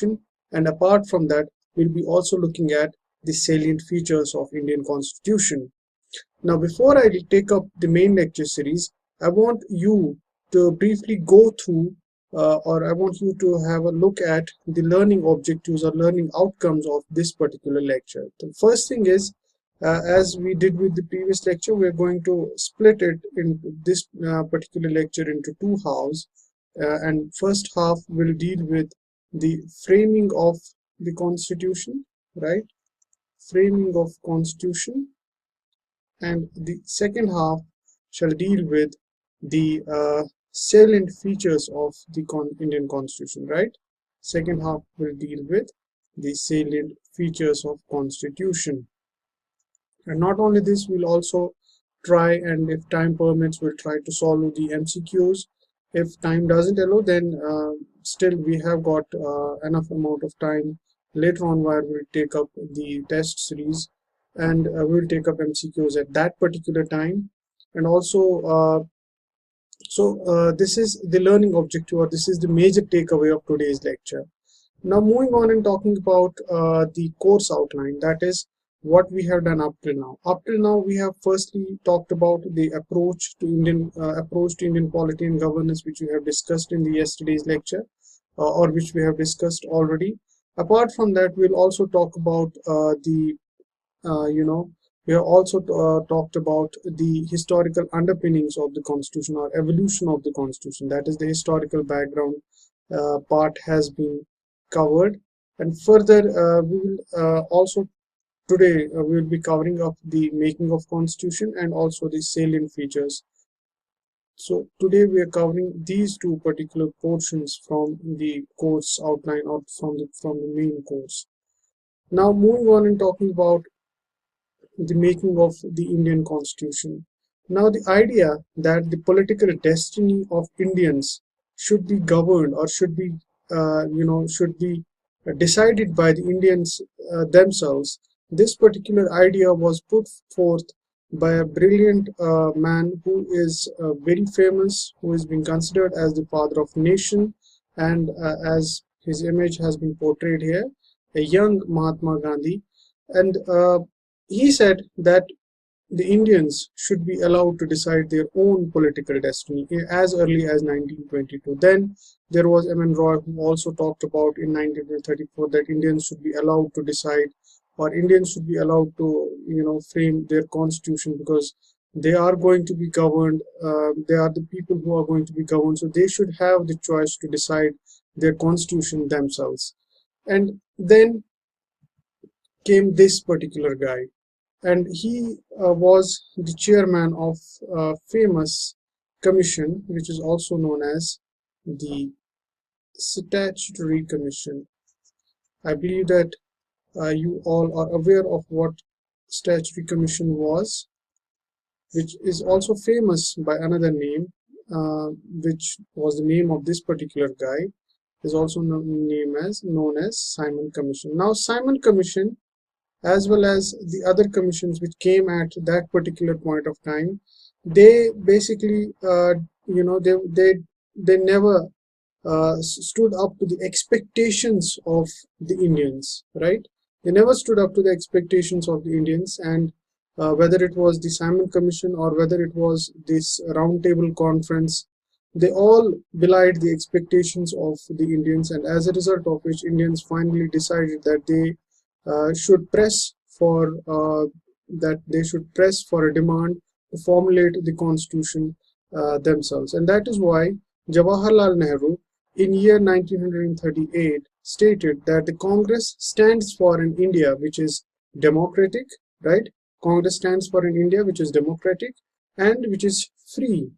Constitution, and apart from that, we'll be also looking at the salient features of Indian Constitution. Now, before I take up the main lecture series, I want you to briefly go through or I want you to have a look at the learning objectives or learning outcomes of this particular lecture. The first thing is, as we did with the previous lecture, we're going to split it in this particular lecture into two halves. And first half will deal with the framing of the Constitution, right? Framing of Constitution. And the second half shall deal with the salient features of the Indian Constitution, right? Second half will deal with the salient features of Constitution. And not only this, we'll also try, and if time permits, we'll try to solve the MCQs. If time doesn't allow, then still we have got enough amount of time later on where we'll take up the test series, and we'll take up MCQs at that particular time. And also this is the learning objective, or this is the major takeaway of today's lecture. Now moving on and talking about the course outline, that is what we have done up till now. Up till now, we have firstly talked about the approach to Indian polity and governance, which we have discussed in the yesterday's lecture, or which we have discussed already. Apart from that, we'll also talk about we have also talked about the historical underpinnings of the Constitution, or evolution of the Constitution. That is, the historical background part has been covered. And further, we will also today we will be covering up the making of Constitution and also the salient features. So today we are covering these two particular portions from the course outline, or from the main course. Now moving on and talking about the making of the Indian Constitution. Now the idea that the political destiny of Indians should be governed, or should be decided by the Indians themselves. This particular idea was put forth by a brilliant man who is very famous, who is being considered as the father of nation, and as his image has been portrayed here, a young Mahatma Gandhi. And he said that the Indians should be allowed to decide their own political destiny as early as 1922. Then there was M.N. Roy, who also talked about in 1934 that Indians should be allowed to decide, or Indians should be allowed to frame their constitution, because they are going to be governed, they are the people who are going to be governed, so they should have the choice to decide their constitution themselves. And then came this particular guy, and he was the chairman of a famous commission, which is also known as the Statutory Commission. I believe that you all are aware of what Statutory Commission was, which is also famous by another name, which was the name of this particular guy, is also known as Simon Commission. Now Simon Commission, as well as the other commissions which came at that particular point of time, they basically they never stood up to the expectations of the Indians, right? They never stood up to the expectations of the Indians, and whether it was the Simon Commission or whether it was this roundtable conference, they all belied the expectations of the Indians, and as a result of which, Indians finally decided that they should press for a demand to formulate the constitution themselves. And that is why Jawaharlal Nehru in year 1938 stated that the Congress stands for an India which is democratic, right? Congress stands for an India which is democratic and which is free,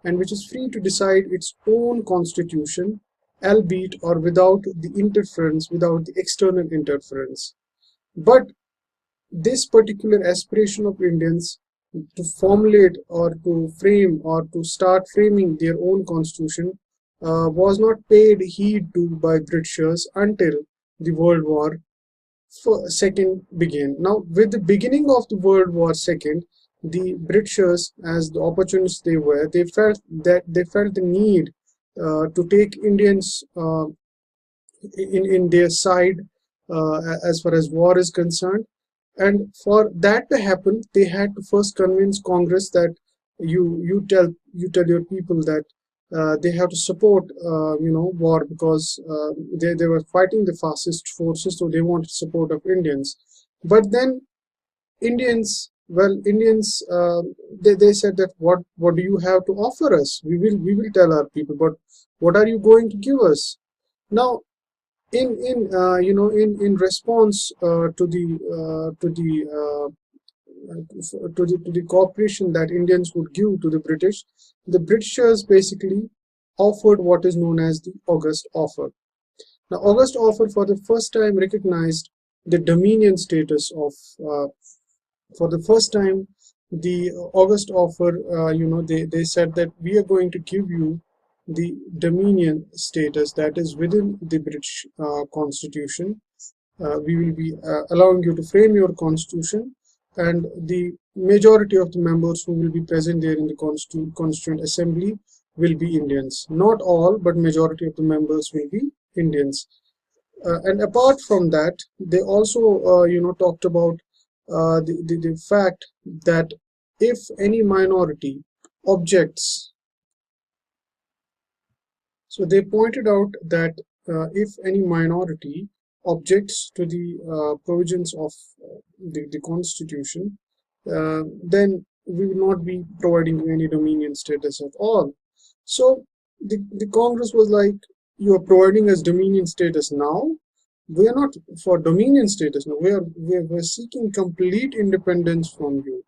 to decide its own constitution, albeit or without the external interference. But this particular aspiration of Indians to formulate or to frame or to start framing their own constitution was not paid heed to by Britishers until the World War II began. Now, with the beginning of the World War II, the Britishers, as the opportunists they were, they felt the need to take Indians in their side as far as war is concerned. And for that to happen, they had to first convince Congress that you tell your people that they have to support war, because they were fighting the fascist forces, so they wanted support of Indians. But then Indians, they said that what do you have to offer us? We will tell our people, but what are you going to give us? Now, in response to the cooperation that Indians would give to the British, the Britishers basically offered what is known as the August Offer. Now, August Offer for the first time recognized the dominion status of for the first time, the August Offer, they said that we are going to give you the dominion status that is within the British Constitution. We will be allowing you to frame your constitution, and the majority of the members who will be present there in the Constituent Assembly will be Indians. Not all, but majority of the members will be Indians. And apart from that, they also talked about the fact that if any minority objects, so they pointed out that if any minority objects to the provisions of the Constitution, then we will not be providing you any dominion status at all. So the Congress was like, you are providing us dominion status now. We are not for dominion status now. We're seeking complete independence from you.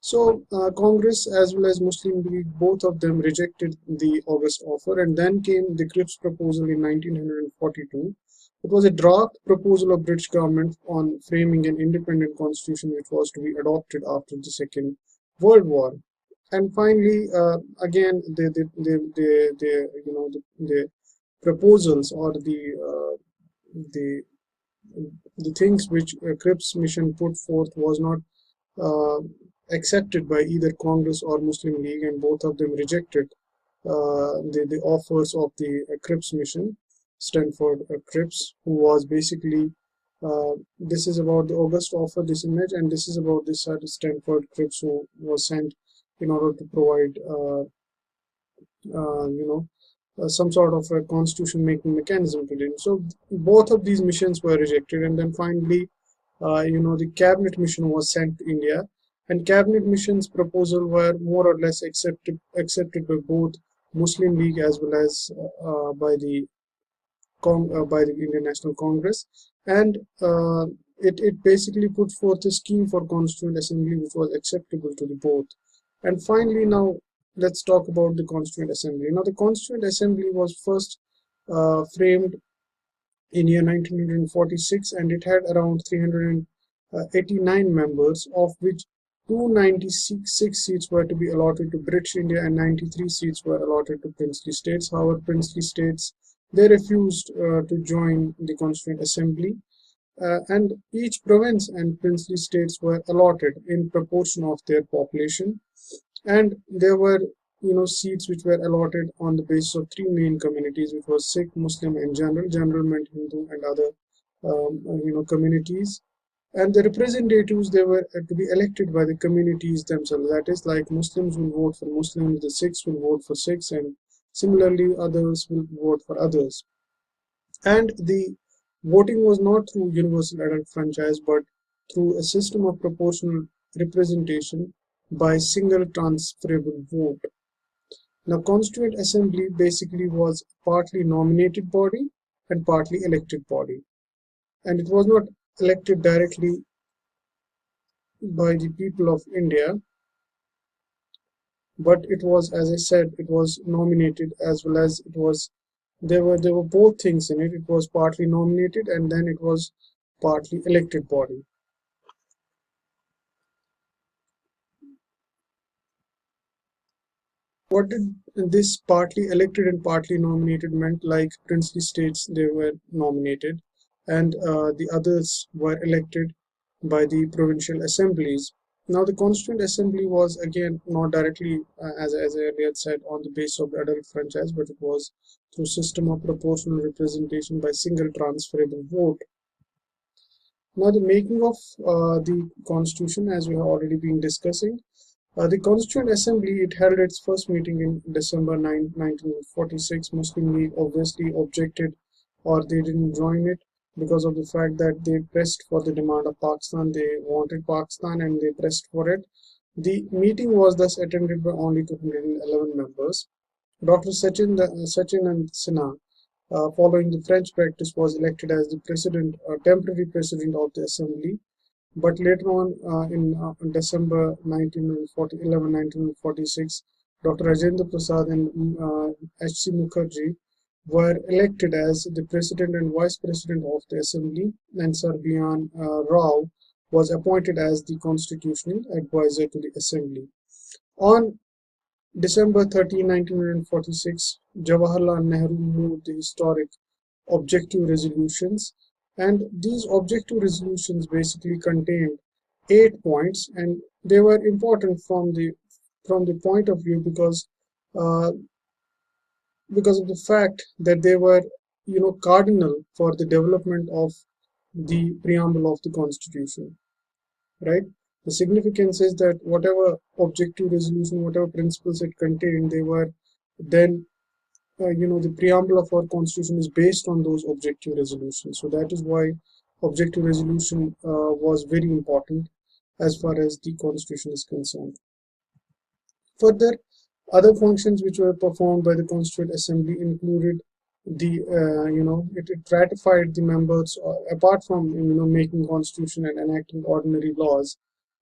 So Congress as well as Muslim League, both of them rejected the August Offer, and then came the Cripps proposal in 1942. It was a draft proposal of British government on framing an independent constitution, which was to be adopted after the Second World War. And finally, again, the proposals or the things which Cripps mission put forth was not accepted by either Congress or Muslim League, and both of them rejected the offers of the Cripps mission, Stanford Cripps, who was basically this is about the August Offer, this image, and this is about this Stanford Cripps, who was sent in order to provide some sort of a constitution making mechanism to them. So both of these missions were rejected, and then finally the cabinet mission was sent to India, and cabinet mission's proposal were more or less accepted by both Muslim League as well as by the Indian National Congress, and it basically put forth a scheme for Constituent Assembly which was acceptable to the both. And finally, now let's talk about the Constituent Assembly. Now, the Constituent Assembly was first framed in year 1946, and it had around 389 members, of which 296 seats were to be allotted to British India and 93 seats were allotted to princely states. However, princely states, they refused to join the Constituent Assembly, and each province and princely states were allotted in proportion of their population. And there were seats which were allotted on the basis of three main communities, which was Sikh, Muslim, and general. General meant Hindu and other communities. And the representatives, they were to be elected by the communities themselves. That is, like Muslims will vote for Muslims, the Sikhs will vote for Sikhs, and similarly others will vote for others. And the voting was not through universal adult franchise, but through a system of proportional representation by single transferable vote. Now, Constituent Assembly basically was partly nominated body and partly elected body, and it was not elected directly by the people of India, but it was, as I said, it was nominated as well as it was. There were both things in it. It was partly nominated and then it was partly elected body. What did this partly elected and partly nominated meant? Like princely states, they were nominated, and the others were elected by the provincial assemblies. Now, the Constituent Assembly was again not directly, as I earlier said, on the basis of the adult franchise, but it was through system of proportional representation by single transferable vote. Now, the making of the Constitution, as we have already been discussing, the Constituent Assembly, it held its first meeting in December 9, 1946. Muslim League obviously objected, or they didn't join it because of the fact that they pressed for the demand of Pakistan. They wanted Pakistan and they pressed for it. The meeting was thus attended by only 211 members. Dr. Sachin Sinha, following the French practice, was elected as the temporary president of the assembly. But later on, in December 1946, Dr. Rajendra Prasad and H.C. Mukherjee were elected as the president and vice president of the assembly, and Sir B.N. Rao was appointed as the constitutional advisor to the assembly. On December 13, 1946, Jawaharlal Nehru moved the historic objective resolutions, and these objective resolutions basically contained 8 points, and they were important from the point of view because of the fact that they were cardinal for the development of the preamble of the Constitution, right? The significance is that whatever objective resolution, whatever principles it contained, they were then the preamble of our Constitution is based on those objective resolutions. So that is why objective resolution was very important as far as the Constitution is concerned. Further, other functions which were performed by the Constituent Assembly included the it ratified the members, apart from making Constitution and enacting ordinary laws.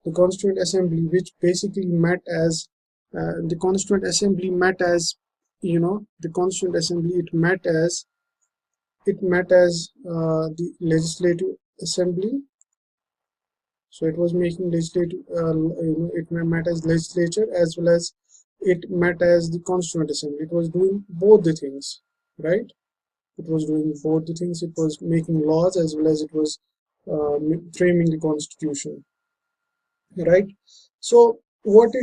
The Constituent Assembly, which basically met as the Constituent Assembly met as the Constituent Assembly, it met as the Legislative Assembly. So it was making legislative, it met as legislature as well as it met as the Constituent Assembly. It was doing both the things, right? It was doing both the things. It was making laws as well as it was framing the Constitution, right? So what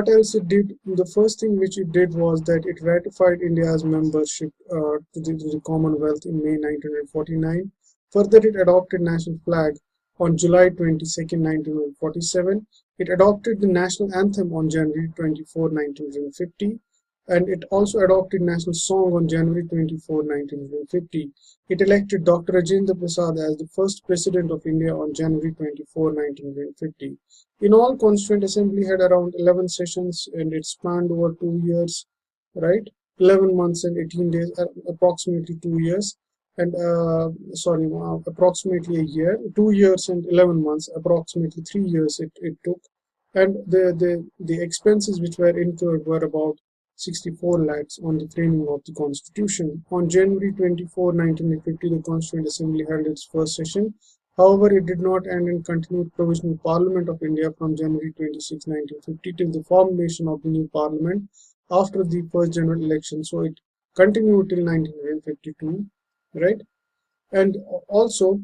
else it did? The first thing which it did was that it ratified India's membership to the Commonwealth in May 1949. Further, it adopted national flag on July 22nd, 1947. It adopted the national anthem on January 24, 1950. And it also adopted national song on January 24, 1950. It elected Dr. Rajendra Prasad as the first president of India on January 24, 1950. In all, Constituent Assembly had around 11 sessions and it spanned over 2 years, right? 11 months and 18 days, approximately 2 years, and approximately a year. 2 years and 11 months, approximately 3 years it took. And the expenses which were incurred were about 64 lakhs on the framing of the Constitution. On January 24, 1950, the Constituent Assembly held its first session. However, it did not end in continued Provisional Parliament of India from January 26, 1950 till the formation of the new Parliament after the first general election. So it continued till 1952, right? And also,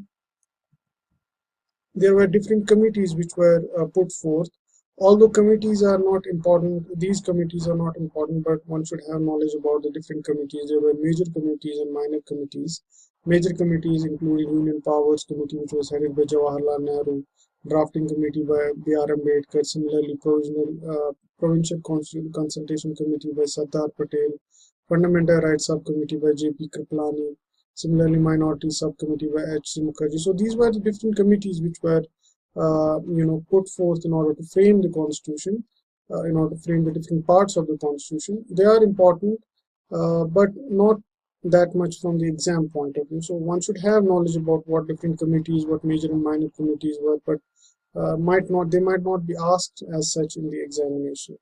there were different committees which were put forth. Although committees are not important, these committees are not important, but one should have knowledge about the different committees. There were major committees and minor committees. Major committees included Union Powers Committee, which was headed by Jawaharlal Nehru, Drafting Committee by B.R. Ambedkar, similarly Provincial Consultation Committee by Sardar Patel, Fundamental Rights Subcommittee by J.P. Kripalani, similarly Minority Subcommittee by H.C. Mukherjee. So these were the different committees which were put forth in order to frame the Constitution, in order to frame the different parts of the Constitution. They are important, but not that much from the exam point of view. So one should have knowledge about what different committees, what major and minor committees were, but they might not be asked as such in the examination.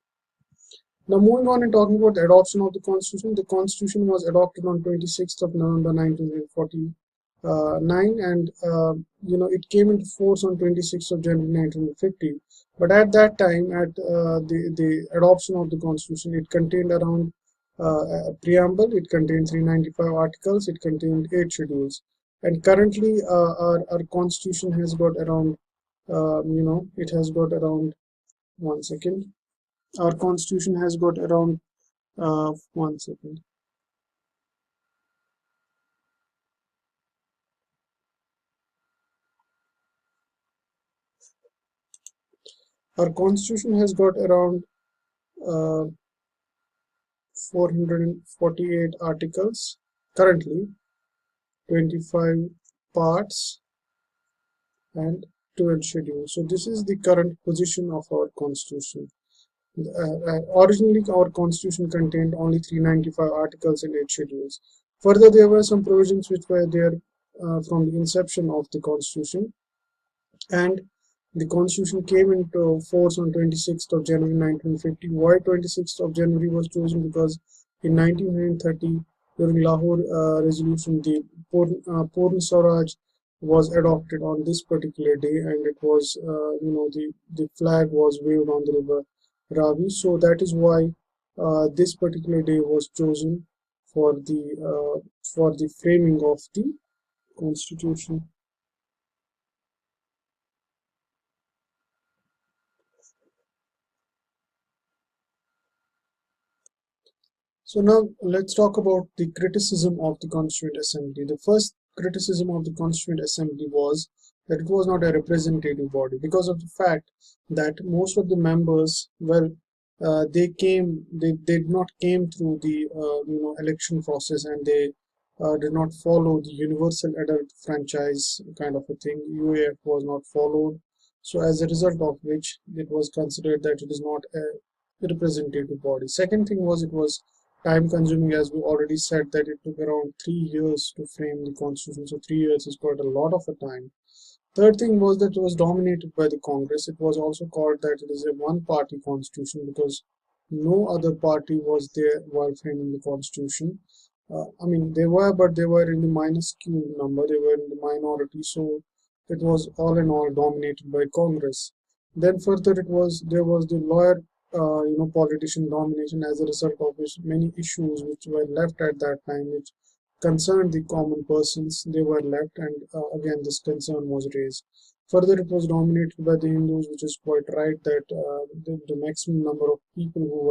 Now, moving on and talking about the adoption of the Constitution was adopted on 26th of November 1949, and it came into force on 26th of January 1950. But at that time, at the adoption of the Constitution, it contained around a preamble, it contained 395 articles, it contained 8 schedules. And currently, our Constitution has got around, it has got around, one second. Our Constitution has got around, one second. Our constitution has got around 448 articles currently, 25 parts, and 12 schedules. So this is the current position of our constitution. Originally, our constitution contained only 395 articles and 8 schedules. Further, there were some provisions which were there from the inception of the constitution, and the constitution came into force on 26th of January 1950. Why 26th of January was chosen? Because in 1930, during Lahore resolution, the Purna Swaraj was adopted on this particular day, and it was, the flag was waved on the river Ravi. So that is why this particular day was chosen for the framing of the constitution. So now let's talk about the criticism of the Constituent Assembly. The first criticism of the Constituent Assembly was that it was not a representative body, because of the fact that most of the members, well, they did not came through the election process, and they did not follow the universal adult franchise kind of a thing. UAF was not followed, so as a result of which it was considered that it is not a representative body. Second thing was, it was time consuming, as we already said that it took around 3 years to frame the constitution. So 3 years is quite a lot of a time. Third thing was that it was dominated by the Congress. It was also called that it is a one-party constitution because no other party was there while framing the constitution. I mean, they were, but they were in the minuscule number. They were in the minority, so it was all in all dominated by Congress. Then further, there was the lawyer, politician domination, as a result of which many issues which were left at that time, which concerned the common persons, they were left, and again this concern was raised. Further, it was dominated by the Hindus, which is quite right that the maximum number of people who were